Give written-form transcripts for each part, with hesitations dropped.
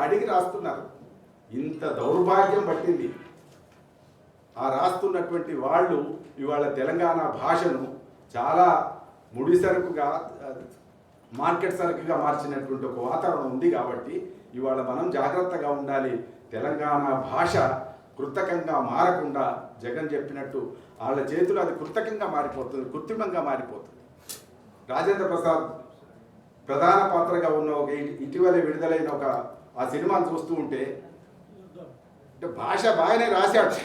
అడిగి రాస్తున్నారు. ఇంత దౌర్భాగ్యం పట్టింది. ఆ రాస్తున్నటువంటి వాళ్ళు ఇవాళ తెలంగాణ భాషను చాలా ముడి సరుకుగా, మార్కెట్ సరుకుగా మార్చినటువంటి ఒక వాతావరణం ఉంది. కాబట్టి ఇవాళ మనం జాగ్రత్తగా ఉండాలి. తెలంగాణ భాష కృతకంగా మారకుండా జగన్ చెప్పినట్టు వాళ్ళ చేతులు అది కృతకంగా మారిపోతుంది, కృత్రిమంగా మారిపోతుంది. రాజేంద్ర ప్రసాద్ ప్రధాన పాత్రగా ఉన్న ఒక ఇటీవల విడుదలైన ఒక ఆ సినిమాను చూస్తూ ఉంటే భాష బాగానే రాశాడు.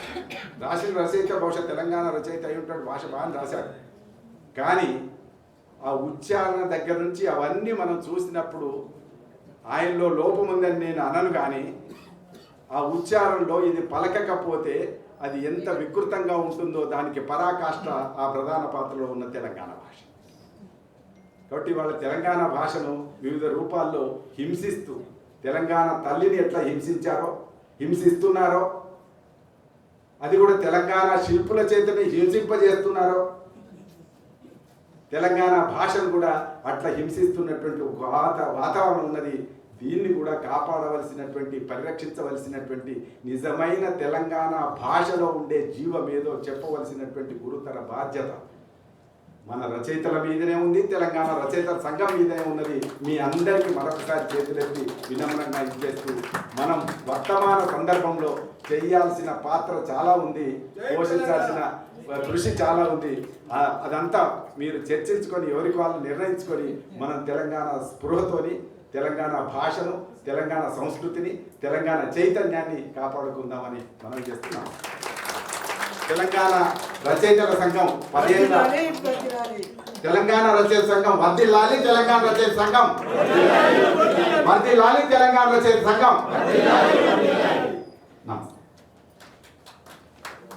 రాసిన రచయిత బహుశా తెలంగాణ రచయిత అయి ఉంటాడు. భాష బాగానే రాశాడు. కానీ ఆ ఉచ్చారణ దగ్గర నుంచి అవన్నీ మనం చూసినప్పుడు ఆయనలో లోపం ఉందని నేను అనను. కానీ ఆ ఉచ్చారణలో ఇది పలకకపోతే అది ఎంత వికృతంగా ఉంటుందో దానికి పరాకాష్ట ఆ ప్రధాన పాత్రలో ఉన్న తెలంగాణ భాష. కాబట్టి వాళ్ళ తెలంగాణ భాషను వివిధ రూపాల్లో హింసిస్తూ, తెలంగాణ తల్లిని ఎట్లా హింసించారో, హింసిస్తున్నారో, అది కూడా తెలంగాణ శిల్పుల చేతనే హింసింపజేస్తున్నారో, తెలంగాణ భాషను కూడా అట్లా హింసిస్తున్నటువంటి ఒక వాతావరణం ఉన్నది. దీన్ని కూడా కాపాడవలసినటువంటి, పరిరక్షించవలసినటువంటి, నిజమైన తెలంగాణ భాషలో ఉండే జీవమేదో చెప్పవలసినటువంటి గురుతర బాధ్యత మన రచయితల మీదనే ఉంది, తెలంగాణ రచయితల సంఘం మీదనే ఉన్నది. మీ అందరికీ మరొకసారి చేతులెత్తి వినమ్రంగా ఇచ్చేస్తూ, మనం వర్తమాన సందర్భంలో చేయాల్సిన పాత్ర చాలా ఉంది, పోషించాల్సిన కృషి చాలా ఉంది. అదంతా మీరు చర్చించుకొని, ఎవరికి వాళ్ళు నిర్ణయించుకొని, మనం తెలంగాణ స్పృహతోని తెలంగాణ భాషను, తెలంగాణ సంస్కృతిని, తెలంగాణ చైతన్యాన్ని కాపాడుకుందామని మనం చేస్తున్నాం. తెలంగాణ రచయితల సంఘం 10 ఏళ్ళ తెలంగాణ రచయిత సంఘం వర్ధిల్లాలి. తెలంగాణ రచయిత సంఘం వర్ధిల్లాలి. తెలంగాణ రచయిత సంఘం